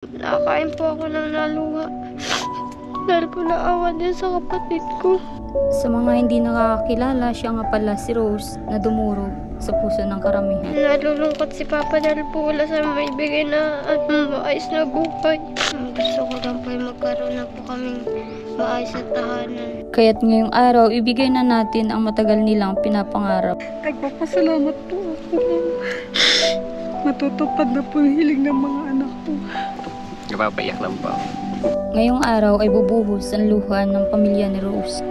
Nakakain po ako ng naluha. Dahil po naawa din sa kapatid ko. Sa mga hindi nakakakilala, siya nga pala si Rose na dumurog sa puso ng karamihan. Nalulungkot si Papa dahil po wala sa maibigay na at maayos na buhay. Gusto ko lang po magkaroon na po kaming maayos na tahanan. Kaya't ngayong araw, ibigay na natin ang matagal nilang pinapangarap. Nagpapasalamat po ako. Matutupad na po yung hiling ng mga anak ko. Napapaiyak lang po. Ngayong araw ay bubuhos ang luha ng pamilya ni Rose.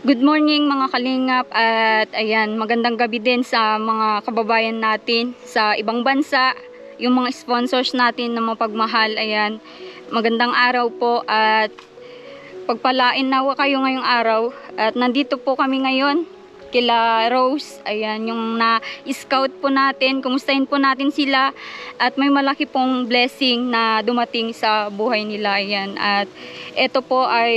Good morning mga kalingap at ayan, magandang gabi din sa mga kababayan natin sa ibang bansa, yung mga sponsors natin na mapagmahal. Ayan, magandang araw po at pagpalain nawa kayo ngayong araw. At nandito po kami ngayon kila Rose, ayan, yung na-scout po natin, kumustahin po natin sila at may malaki pong blessing na dumating sa buhay nila, ayan. At ito po ay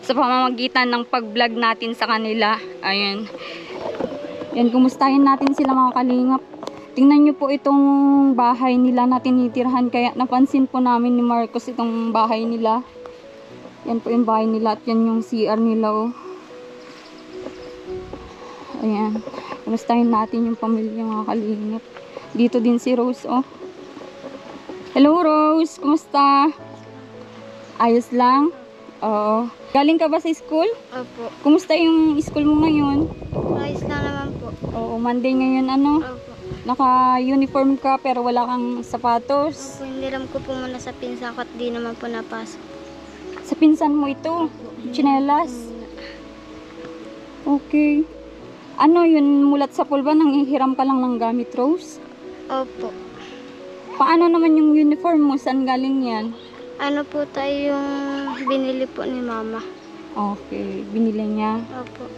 sa pamamagitan ng pag-vlog natin sa kanila, ayan. Yan, kumustahin natin sila mga kalingap. Tingnan nyo po itong bahay nila na tinitirhan, kaya napansin po namin ni Marcos itong bahay nila. Yan po yung bahay nila at yan yung CR nila, oh. Ayan, kumustahin natin yung pamilya mga kalingap. Dito din si Rose, oh. Hello Rose, kumusta? Ayos lang? Oo. Galing ka ba sa school? Opo. Kumusta yung school mo ngayon? Ayos lang naman po. Oo, Monday ngayon, ano? Opo. Naka-uniform ka pero wala kang sapatos. Opo, hiniram ko po muna sa pinsa ko at di naman po napasok. Sa pinsan mo ito? Tsinelas? Okay. Ano yun, mulat sa pulba, nanghihiram ka lang ng gamit, Rose? Opo. Paano naman yung uniform mo? Saan galing yan? Ano po tayo yung binili po ni Mama? Okay, binili niya. Opo.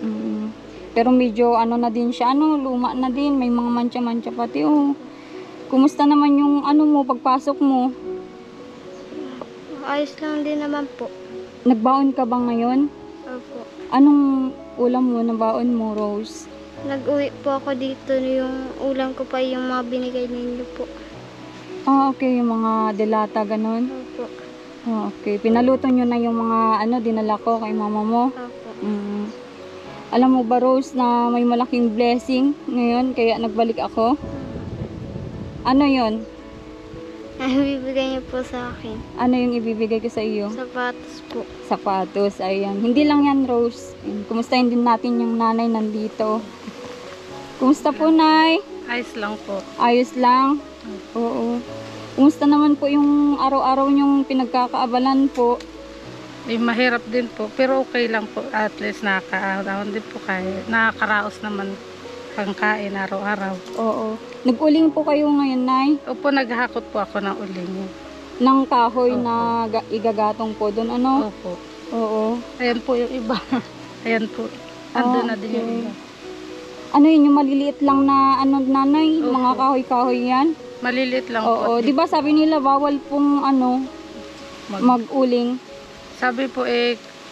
Pero medyo ano na din siya, ano, luma na din, may mga mancha-mancha pati, oh. Kumusta naman yung ano mo, pagpasok mo? Ayos lang din naman po. Nagbaon ka ba ngayon? Opo. Anong ulam mo na baon mo, Rose? Nag-uwi po ako dito, yung ulam ko pa yung mga binigay ninyo po. Ah, okay, yung mga delata, ganon. Opo. Ah, okay, pinaluto nyo na yung mga ano, dinala ko kay mama mo. Opo. Alam mo ba, Rose, na may malaking blessing ngayon, kaya nagbalik ako? Ano yon? Ang bibigay niyo po sa akin. Ano yung ibibigay ko sa iyo? Sapatos po. Sapatos, ayan. Hindi lang yan, Rose. Ayan, kumustahin din natin yung nanay nandito. Kumusta po, Nay? Ayos lang po. Ayos lang? Oo. Kumusta naman po yung araw-araw nyong pinagkakaabalan po? Eh, mahirap din po. Pero okay lang po. At least nakakaahon din po kayo. Nakakaraos naman pangkain araw-araw. Oo. Nag-uling po kayo ngayon, Nay? Opo, naghahakot po ako ng uling. Ng kahoy Opo. na igagatong po doon, ano? Opo. Oo. Ayan po yung iba. Ayan po. Ando na din yung okay. iba. Ano yun, yung maliliit lang na ano, nanay? Opo. Mga kahoy-kahoy yan? Maliliit lang Oo. po. Di ba sabi nila bawal pong ano, mag-uling? Sabi po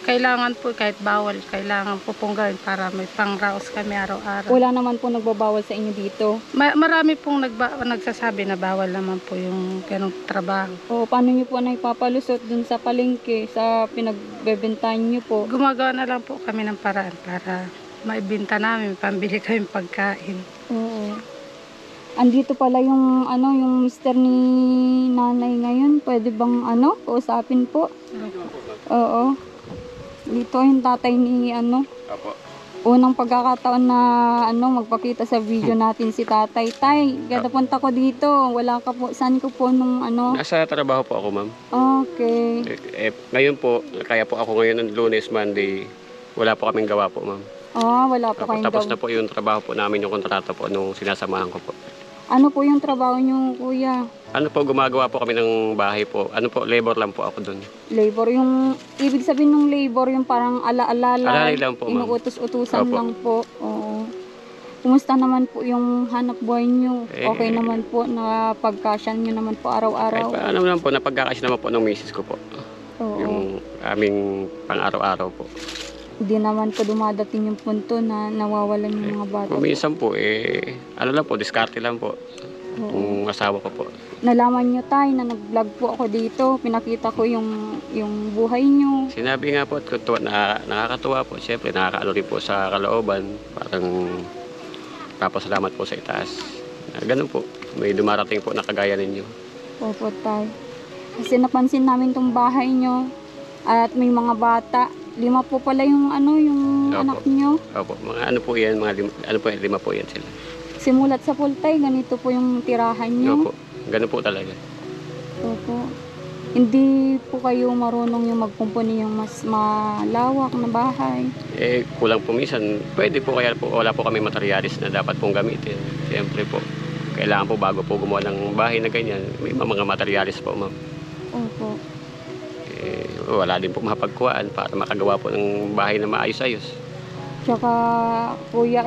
kailangan po kahit bawal, kailangan po pong gawin para may pangraos kami araw-araw. Wala naman po nagbabawal sa inyo dito. Marami pong nagsasabi na bawal naman po yung ganong trabaho. O paano nyo po na ipapalusot dun sa palengke, sa pinagbebentahan nyo po? Gumagawa na lang po kami ng paraan para maibenta namin, pambili kami pagkain. Oo. Andito pala yung ano, yung mister ni nanay ngayon. Pwede bang ano, kausapin po? Oo. Dito yung tatay ni ano. Apo. Unang pagkakataon na ano, magpakita sa video natin si tatay. Tay, punta ko dito. Wala ka po. Saan ko po nung ano? Nasa trabaho po ako, ma'am. Okay. Ngayon po, kaya po ako ngayon ng Lunes, Monday, wala po kaming gawa po, ma'am. Ah, wala po kayong Tapos gawa. na po yung trabaho po namin, yung kontrata po nung sinasamahan ko po. Ano po yung trabaho nyo, kuya? Ano po, gumagawa po kami ng bahay po. Ano po, labor lang po ako doon. Labor, yung ibig sabihin ng labor, yung parang ala-alala, Alalay lang po, ma'am. inuutos-utusan Opo. lang po. Oo. Kumusta naman po yung hanap buhay nyo? Okay naman po na pagkasyan nyo naman po Kahit araw-araw? pa, ano naman po, napagkakasya naman po ng misis ko po. Oo. Yung aming pang-araw-araw po. Hindi naman po dumadating yung punto na nawawalan yung mga bata. Kung minsan po, ano lang po, diskarte lang po. Oo. Yung asawa ko po. Nalaman nyo tayo na nag-vlog po ako dito. Pinakita ko yung buhay nyo. Sinabi nga po at nakakatuwa po. Siyempre, nakakaano rin po sa kalooban. Parang papasalamat po sa itaas. Ganun po. May dumarating po na kagaya ninyo. Opo tayo. Kasi napansin namin tong bahay nyo. At may mga bata. 5 po pala yung yung Opo. anak nyo. Opo, mga ano po yan, ano po yan, 5 po yan sila. Simulat sa Pultay, ganito po yung tirahan nyo. Opo, ganun po talaga. Opo. Hindi po kayo marunong yung magkumpuni yung mas malawak na bahay. Kulang po minsan, pwede po kaya po, wala po kami materialis na dapat pong gamitin. Siyempre po, kailangan po bago po gumawa ng bahay na ganyan, may mga materialis po, ma'am. Opo. Wala din po mapagkuhaan para makagawa po ng bahay na maayos-ayos. Tsaka, kuya,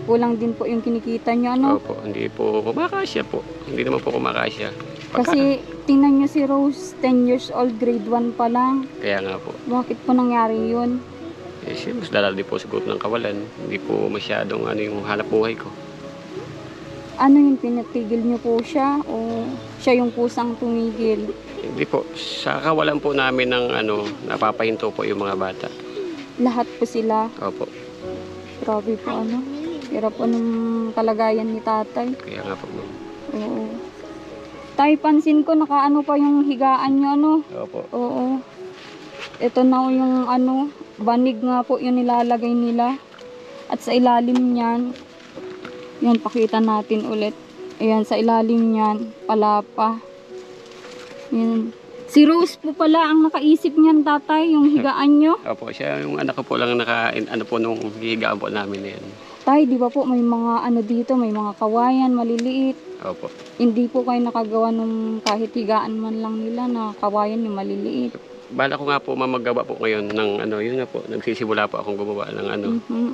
kulang din po yung kinikita nyo, Opo, hindi po kumakasya po. Hindi naman po kumakasya. Kasi, tingnan nyo si Rose, 10 years old, grade 1 pa lang. Kaya nga po. Bakit po nangyari yun? Si Rose dala din po siguro ng kawalan. Hindi po masyadong yung hanap buhay ko. Ano yung pinatigil nyo po siya? O siya yung kusang tumigil? Hindi po. Sa kawalan po namin ng napapahinto po yung mga bata. Lahat po sila. Opo. Grabe po Hirap po nung kalagayan ni tatay. Kaya nga po, ma'am. Oo. Tay, pansin ko nakaano pa yung higaan nyo, Opo. Oo. Ito na yung banig nga po yung nilalagay nila. At sa ilalim niyan, yan, pakita natin ulit. Ayan, sa ilalim niyan, palapa. Yan. Si Rose po pala ang nakaisip niyan, tatay, yung higaan nyo. Opo, siya yung anak ko po lang nung hihigaan po namin na yan. Tay, di ba po may mga dito, may mga kawayan, maliliit. Opo. Hindi po kayo nakagawa nung kahit higaan man lang nila na kawayan yung maliliit. Bala ko nga po magawa po ngayon ng yun nga po, nagsisimula po akong gumawa ng Mhm.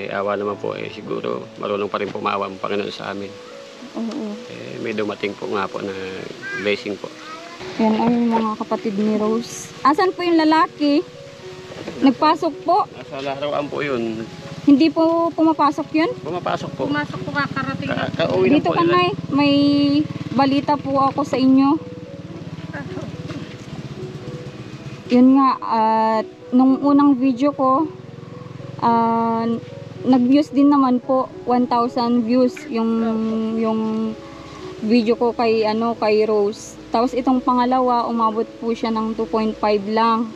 awa naman po siguro marunong pa rin pumawa ang Panginoon sa amin. Oo. May dumating po nga po na blessing po. Yan ay yung mga kapatid ni Rose. Asan po yung lalaki? Nagpasok po? Nasa larawan po yun. Hindi po pumapasok yun? Pumapasok po. Pumasok po kakarating. Kauwi na Dito po ka nila. ngay, may balita po ako sa inyo. Yun nga, at nung unang video ko, nag-views din naman po, 1,000 views yung video ko kay Rose. Tapos itong pangalawa, umabot po siya ng 2.5 lang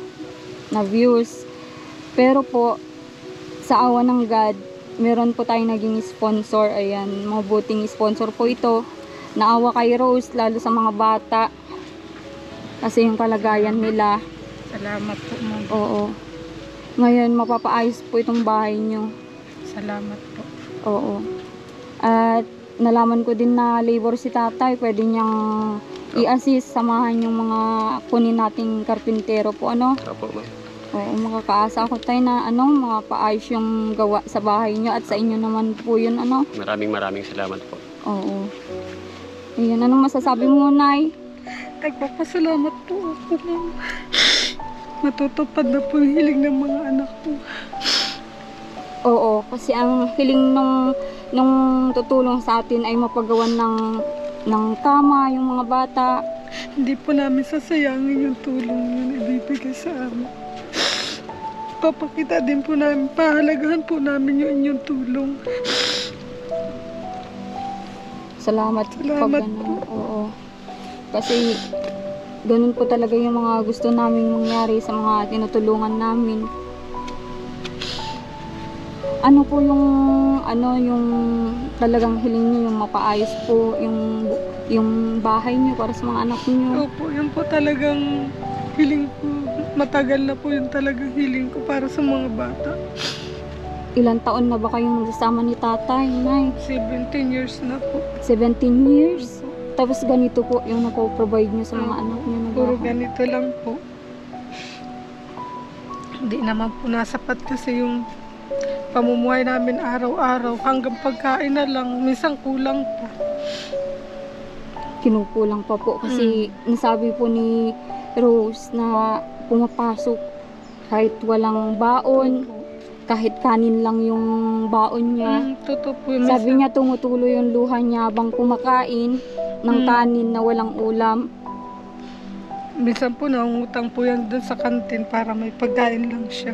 na views. Pero po, sa awa ng God, meron po tayong naging sponsor. Ayan, mabuting sponsor po ito. Naawa kay Rose, lalo sa mga bata. Kasi yung kalagayan nila. Salamat po, ma'am. Oo. Ngayon, mapapaayos po itong bahay nyo. Salamat po. Oo. At nalaman ko din na labor si tatay. Pwede niyang i-assist, samahan yung mga kunin nating karpintero po, Opo, ma'am. Oo, makakaasa ako tayo na makapaayos yung gawa sa bahay nyo at sa inyo naman po yun, Maraming salamat po. Oo. Ayan, anong masasabi mo, Nay? Nagpapasalamat po ako, ma'am. Matutupad na po yung hiling ng mga anak ko. Oo, kasi ang hiling nung tutulong sa atin ay mapagawan ng kama, yung mga bata. Hindi po namin sasayangin yung tulong yun ibibigay sa amin. Papakita din po namin, pahalagahan po namin yung inyong tulong. Salamat Salamat ganun. Oo. Kasi ganun po talaga yung mga gusto naming mangyari sa mga tinutulungan namin. Ano po yung talagang hiling niyo, yung mapaayos po yung bahay niyo para sa mga anak niyo. Opo, yun po talagang hiling ko. Matagal na po yun talagang hiling ko para sa mga bata. Ilang taon na ba kayong nagsasama ni tatay, Nay? 17 years na po. 17 years? Tapos ganito po yung napoprovide niyo sa mga anak niyo na Puro bahay. ganito lang po. Hindi naman po nasapat kasi yung pamumuhay namin araw-araw. Hanggang pagkain na lang. Minsan kulang po. Kinukulang pa po kasi nasabi po ni Rose na pumapasok Kahit walang baon, kahit kanin lang yung baon niya. Totoo po yun. Sabi niya tumutulo yung luha niya habang kumakain ng kanin na walang ulam. Minsan po nangungutang po yan dun sa kantin para may pagkain lang siya.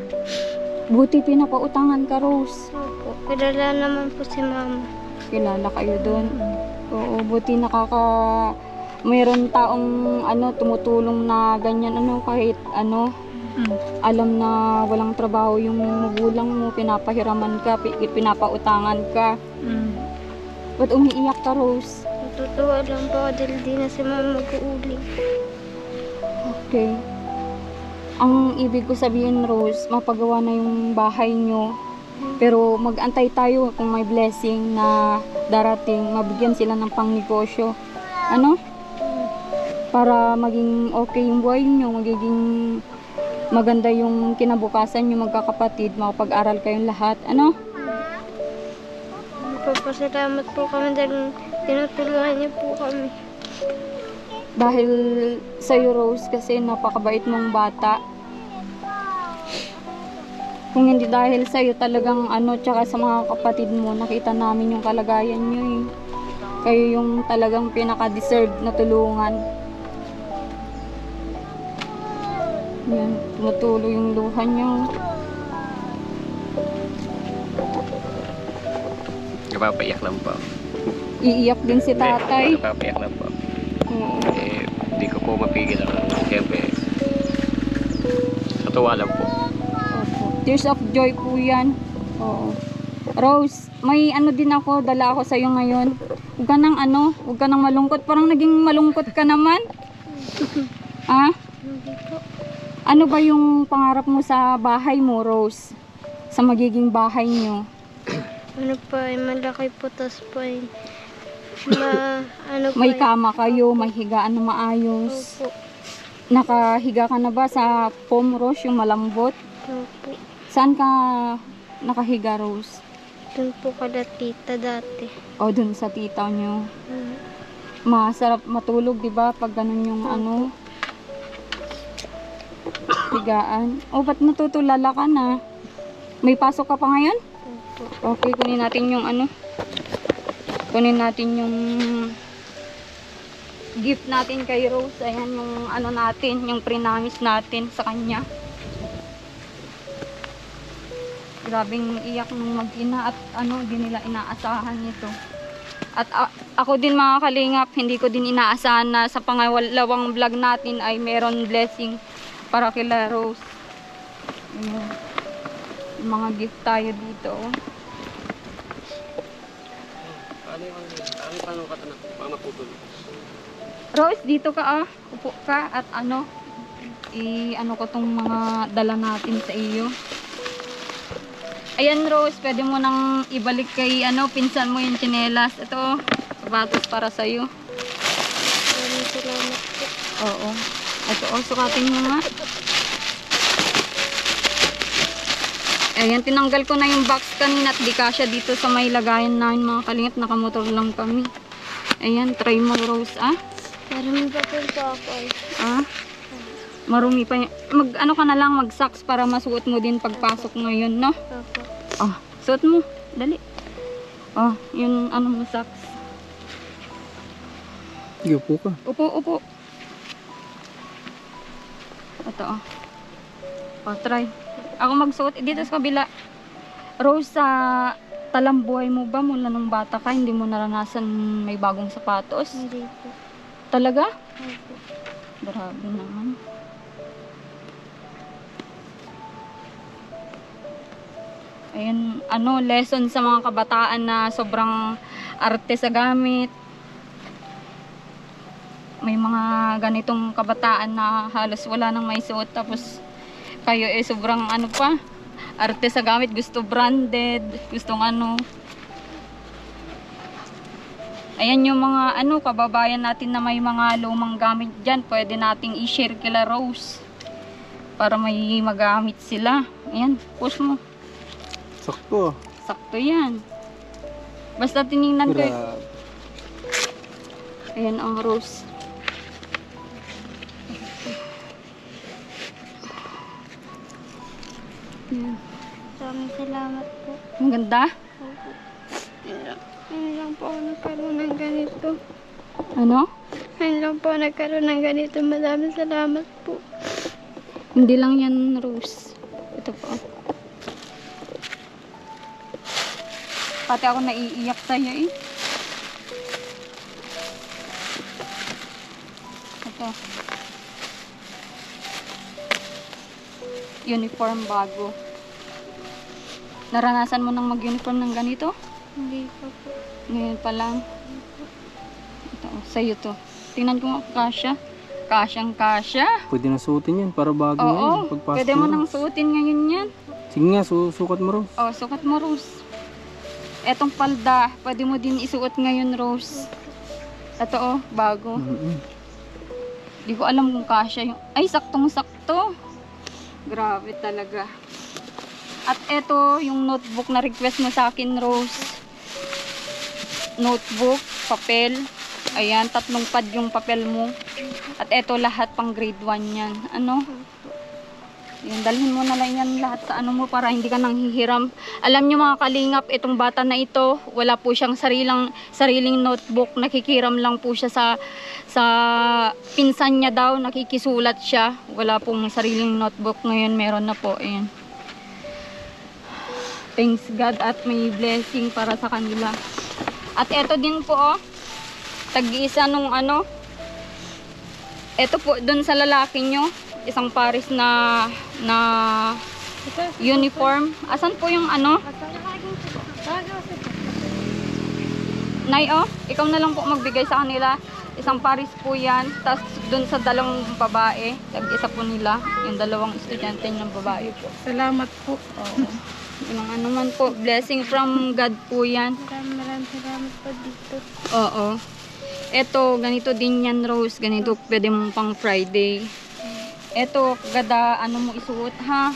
Buti pinapautangan ka, Rose. Opo, kilala naman po si mama. Kilala kayo doon. Oo, buti mayroon taong tumutulong na ganyan kahit alam na walang trabaho yung magulang mo, pinapahiraman ka, pinapautangan ka. Ba't umiiyak ka, Rose? Natutuwa lang po ako dahil di na si mama mag-uuling. Okay. Ang ibig ko sabihin, Rose, mapagawa na yung bahay nyo. Pero mag-antay tayo kung may blessing na darating, mabigyan sila ng pangnegosyo. Para maging okay yung buhay nyo, magiging maganda yung kinabukasan nyo magkakapatid, makapag-aral kayong lahat. Nagpapasalamat po kami dahil tinutulungan niyo po kami. Dahil sa'yo, Rose, kasi napakabait mong bata. Kung hindi dahil sa'yo talagang tsaka sa mga kapatid mo, nakita namin yung kalagayan nyo eh. Kayo yung talagang pinaka-deserve na tulungan. Yan, tumutulo yung luha nyo. Napapaiyak lang po. Iiyak din si tatay. Napapaiyak lang po. Oo. Hindi ko po mapigil ako. Siyempre, natuwa lang po. Opo. Tears of joy po yan. Oo. Rose, may din ako, dala ako sa'yo ngayon. Huwag ka nang malungkot. Parang naging malungkot ka naman. Hindi po. Ano ba yung pangarap mo sa bahay mo, Rose? Sa magiging bahay nyo? Malaki po, tas po May kama kayo, may higaan na maayos. Opo. Nakahiga ka na ba sa foam, Rose, yung malambot? Opo. Saan ka nakahiga, Rose? Doon po kada tita dati. O, dun sa tita nyo. Masarap matulog, di ba? Pag ganun yung higaan. O, ba't natutulala ka na? May pasok ka pa ngayon? Opo. Okay, kunin natin yung kunin natin yung gift natin kay Rose. Ayan yung natin, yung prinamis natin sa kanya. Grabing iyak nung mag-ina at di nila inaasahan nito. At ako din mga kalingap, hindi ko din inaasahan na sa pangalawang vlog natin ay meron blessing para kila Rose. Ayan. Yung mga gift tayo dito. Paano ka tanak? Paano putol? Rose, dito ka upo ka at ko tong mga dala natin sa iyo. Ayan, Rose, pwede mo nang ibalik kay pinsan mo yung tsinelas. Ito, sapatos para sa iyo. Maraming salamat po. Oo. Ito, sukatin mo nga. Ayan, tinanggal ko na yung box kanina at di kasya dito sa may lagayan namin mga kalingap. Nakamotor lang kami. Ayan, try mo, Rose, Marami pa po ako. Marumi pa. Ka na lang, mag-socks para masuot mo din pagpasok ngayon, no? Opo. Suot mo. Dali. Yung mo socks. Upo ka. Upo. Ito, try. Ako magsuot. Dito sa kabila. Rose, sa talambuhay mo ba mula nung bata ka, hindi mo naranasan may bagong sapatos? Hindi po. Talaga? Opo. Grabe naman. Ayan, lesson sa mga kabataan na sobrang arte sa gamit. May mga ganitong kabataan na halos wala nang may suot, tapos kayo sobrang arte sa gamit, gusto branded, gustong Ayan yung mga kababayan natin na may mga lumang gamit dyan, pwede nating i-share kila Rose para may magamit sila. Ayan, push mo. Sakto. Sakto yan. Basta tiningnan ko. Ayan ang Rose. Yan. Maraming salamat po. Maganda? Opo. Ngayon lang po ako nagkaroon ng ganito. Ano? Ngayon lang po ako nagkaroon ng ganito. Maraming salamat po. Hindi lang yan, Rose. Ito po. Pati ako naiiyak sa'yo eh. Ito. Uniform bago. Naranasan mo nang mag-uniform ng ganito? Hindi pa po. Ngayon pa lang. Ito, sa'yo to. Tingnan ko nga, kasya. Kasyang kasya. Pwede na suotin yan para bago Oo, ngayon. Pagpasok pwede mo Rose. nang suotin ngayon yan. Sige nga, sukat mo Rose. Oh, sukat mo, Rose. Etong palda, pwede mo din isuot ngayon, Rose. Ito oh, bago. Di ko alam kung kasya yung... Ay, saktong-sakto. Grabe talaga. At eto, yung notebook na request mo sa akin, Rose. Notebook, papel. Ayan, 3 pad yung papel mo. At eto, lahat pang grade 1 yan. Ano? Yan, dalhin mo na lang yan lahat sa ano mo para hindi ka nang hihiram. Alam nyo mga kalingap, itong bata na ito, wala po siyang sariling notebook. Nakikiram lang po siya sa pinsan niya daw. Nakikisulat siya. Wala pong sariling notebook. Ngayon meron na po. Ayan. Thanks God at may blessing para sa kanila. At eto din po oh. Tag-iisa nung ano. Eto po dun sa lalaki nyo. Isang pares na uniform. Asan po yung ano? Nay, oh, ikaw na lang po magbigay sa kanila. Isang pares po yan. Tapos dun sa 2 babae, tag-isa po nila. Yung 2 estudyante ng babae po. Salamat po. Oo. Yung ano man po, blessing from God po yan. Maraming salamat po dito. Oo. Eto, ganito din yan, Rose. Ganito, pwede mong pang Friday. Eto, gada, ano mo isuot, ha?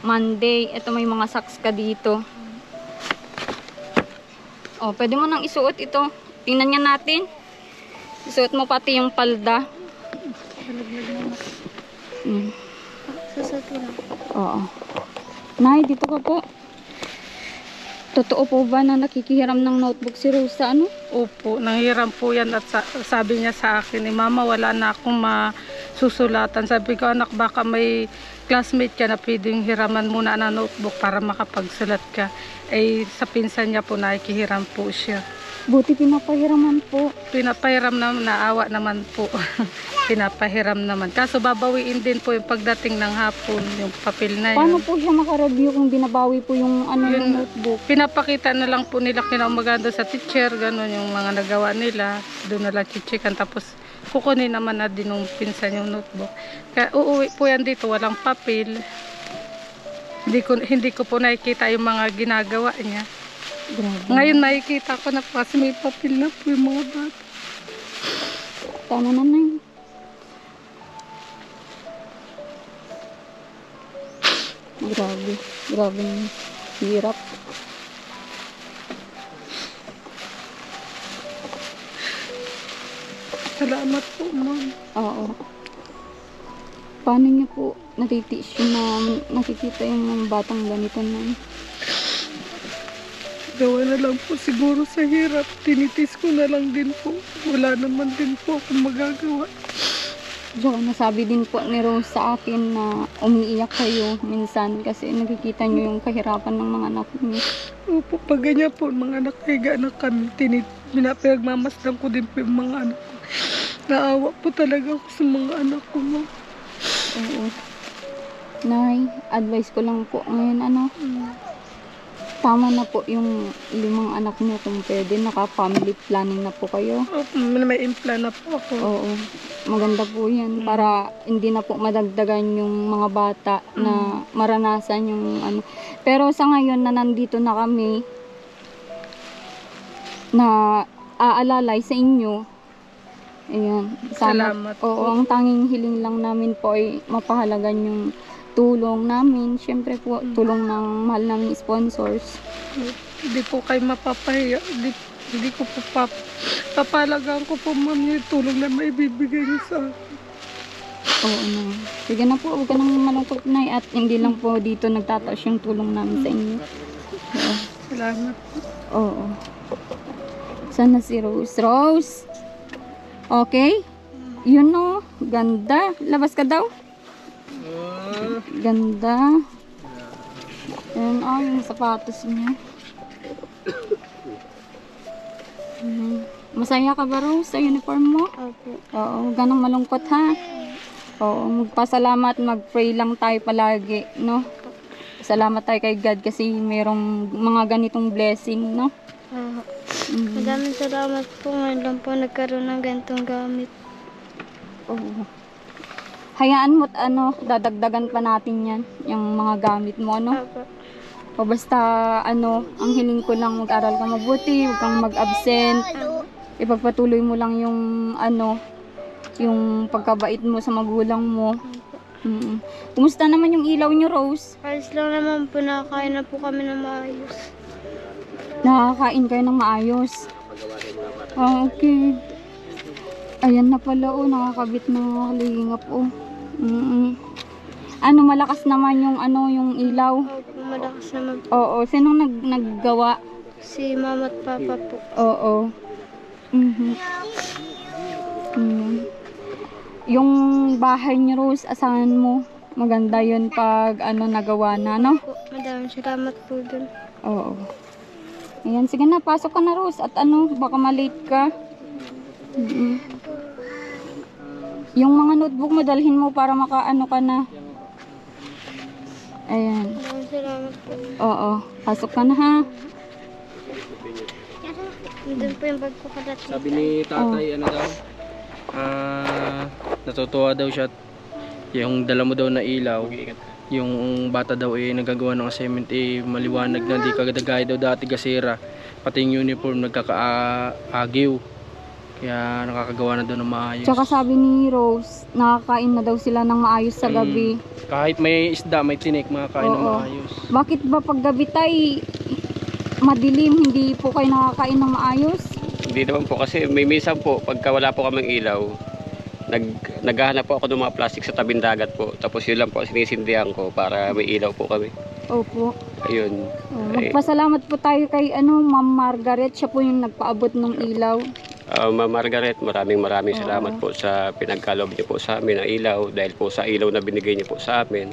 Monday. Eto, may mga socks ka dito. Oh, pwede mo nang isuot ito. Tingnan nga natin. Isuot mo pati yung palda. Susot lang. Oo. Nay, dito ka po. Totoo po ba na nakikihiram ng notebook si Rosa, ano? Opo, nanghiram po yan at sabi niya sa akin, Mama, wala na akong masusulatan. Sabi ko, anak, baka may classmate ka na pwedeng hiraman muna na notebook para makapagsulat ka. Eh, sa pinsan niya po, nakikihiram po siya. Buti pinapahiraman po. Pinapahiram naman, naawa naman po. Pinapahiram naman. Kaso babawiin din po yung pagdating ng hapon, yung papel na yun. Paano po siya makareview kung binabawi po yung ano yung notebook? Pinapakita na lang po nila kinaumaganda sa teacher, gano'n yung mga nagawa nila. Doon na lang chichikan. Tapos kukunin naman na din ng pinsan yung notebook. Kaya uuwi po yan dito, walang papel. Hindi ko po nakikita yung mga ginagawa niya. Grabe. Ngayon nakikita ko na po kasi may papel na po yung mga bata. Tama na, Nay. Grabe. Grabe yung hirap. Salamat po, Ma'am. Oo. Paano niyo po natitiis yun na nakikita yung mga batang ganito na? Gawa na lang po siguro sa hirap. Tinitis ko na lang din po. Wala naman din po akong magagawa. So, nasabi din po ni Rose sa akin na umiiyak kayo minsan kasi nakikita niyo yung kahirapan ng mga anak niyo. Opo, pag ganyan po, mga anak, higa na kami. Pinagmamasdan ko din po yung mga anak ko. Naawa po talaga ako sa mga anak ko, Ma'am. Oo. Nay, advice ko lang po ngayon, ano, tama na po yung 5 anak niyo kung pwede. Naka-family planning na po kayo. Opo, may implant na po ako. Oo. Maganda po yan para hindi na po madagdagan yung mga bata na maranasan yung ano. Pero sa ngayon na nandito na kami na aalalay sa inyo. Ayan. Salamat Oo, po. ang tanging hiling lang namin po ay mapahalagan yung tulong namin. Siyempre po, tulong ng mahal namin sponsors. Hindi po kayo mapapahiya. Hindi ko po papalagaan ko po, Ma'am, yung tulong na maibibigay niyo sa akin. Oo na. Sige na po, huwag ka nang malungkot na at hindi lang po dito nagtataos yung tulong namin sa inyo. Oo. Salamat. Oo. Sana si Rose. Rose! Okay? Yun o. Ganda. Labas ka daw. Ganda. Ayan o, yung sapatos niya. Masaya ka ba, Rose, sa uniform mo? Opo. Oo, ganang malungkot ha. Oo, magpasalamat, mag-pray lang tayo palagi, no? Salamat tayo kay God kasi merong mga ganitong blessing, no? Maraming salamat po. Ngayon lang po nagkaroon ng ganitong gamit. Oo. Hayaan mo't dadagdagan pa natin yan, yung mga gamit mo, no? Opo. O basta, ang hiling ko lang mag-aral ka mabuti, huwag kang mag-absent. Ipagpatuloy mo lang yung, yung pagkabait mo sa magulang mo. Kumusta naman yung ilaw niyo, Rose? Ayos lang naman po. Nakakain na po kami ng maayos. Nakakain kayo ng maayos. Ah, okay. Ayan na pala, nakakabit na kalingap, malakas naman yung, yung ilaw. Opo, malakas naman po. Oo, sinong naggawa? Si mama at papa po. Oo. Yung bahay ni Rose, asahan mo? Maganda yun pag nagawa na, no? Po, madaming salamat po dun. Oo. Ayan, sige na, pasok ka na, Rose. At baka malate ka. Yung mga notebook mo, dalhin mo para makaano ka na. Ayan. Maraming salamat po. Oo, pasok ka na ha. Doon po yung pagkukalat. Sabi ni tatay, natutuwa daw siya. Yung dala mo daw na ilaw, yung bata daw nagagawa ng assignment maliwanag na, di kagaya daw dati gasera. Pati yung uniform nagkakaagiw. Kaya nakakagawa na daw ng maayos. Tsaka sabi ni Rose, nakakain na daw sila ng maayos sa gabi. Kahit may isda, may tinik, makakain ng maayos. Bakit ba pag gabi tay madilim, hindi po kayo nakakain ng maayos? Hindi naman po kasi may minsan po pagka wala po kaming ilaw, naghahanap po ako ng mga plastic sa tabing dagat po. Tapos yun lang po sinisindihan ko para may ilaw po kami. Opo. Ayun. Magpasalamat po tayo kay Ma'am Margaret. Siya po yung nagpaabot ng ilaw. Ma'am Margaret, maraming salamat po sa pinagkaloob niyo po sa amin ng ilaw. Dahil po sa ilaw na binigay niyo po sa amin,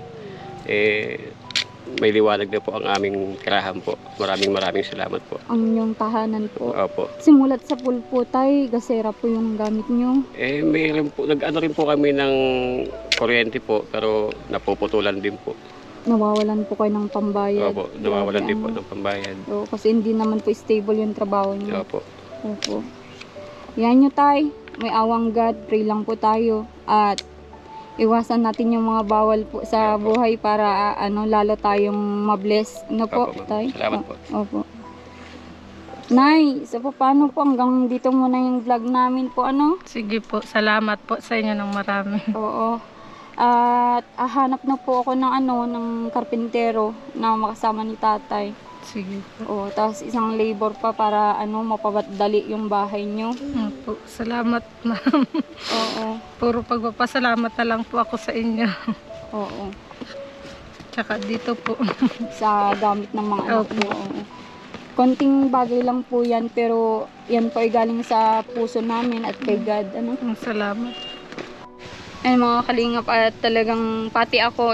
may liwanag na po ang aming tirahan po. Maraming salamat po. Ang inyong tahanan po. Opo. Simulat sa pool po tayo, gasera po yung gamit nyo. Mayroon po, nag-ano rin po kami ng kuryente po, pero napuputulan din po. Nawawalan po kayo ng pambayad. Opo, nawawalan din po ng pambayad. Oo, kasi hindi naman po stable yung trabaho nyo. Opo. Opo. Yan nyo tay, may awang God, pray lang po tayo. At iwasan natin yung mga bawal po sa buhay para lalo tayong mabless. Ano po, Opo, tay? salamat po. Opo. Nay, so paano po hanggang dito muna yung vlog namin po Sige po, salamat po sa inyo ng marami. Oo. At hanap na po ako ng ng karpintero na makasama ni tatay. Sige po. Oo, tapos isang labor pa para mapabadali yung bahay nyo. Po, salamat ma'am. Oo. Puro pagpapasalamat na lang po ako sa inyo. Oo. Tsaka dito po. Sa gamit ng mga anak Opo. mo. Oo. Konting bagay lang po yan, pero yan po ay galing sa puso namin at kay God. Salamat. Ay mga kalingap, at talagang pati ako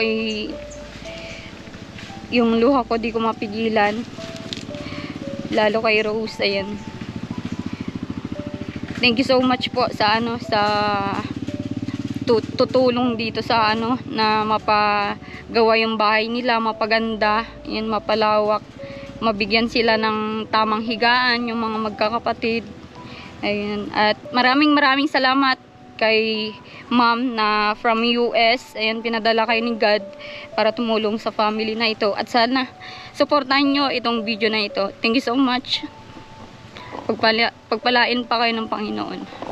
yung luha ko di ko mapigilan. Lalo kay Rose, ayan. Thank you so much po sa sa tutulong dito sa na mapagawa yung bahay nila, mapaganda, yan, mapalawak, mabigyan sila ng tamang higaan yung mga magkakapatid. Ayun. At maraming salamat kay ma'am na from US. Ayan, pinadala kayo ni God para tumulong sa family na ito. At sana supportahan nyo itong video na ito. Thank you so much. Pagpalain pa kayo ng Panginoon.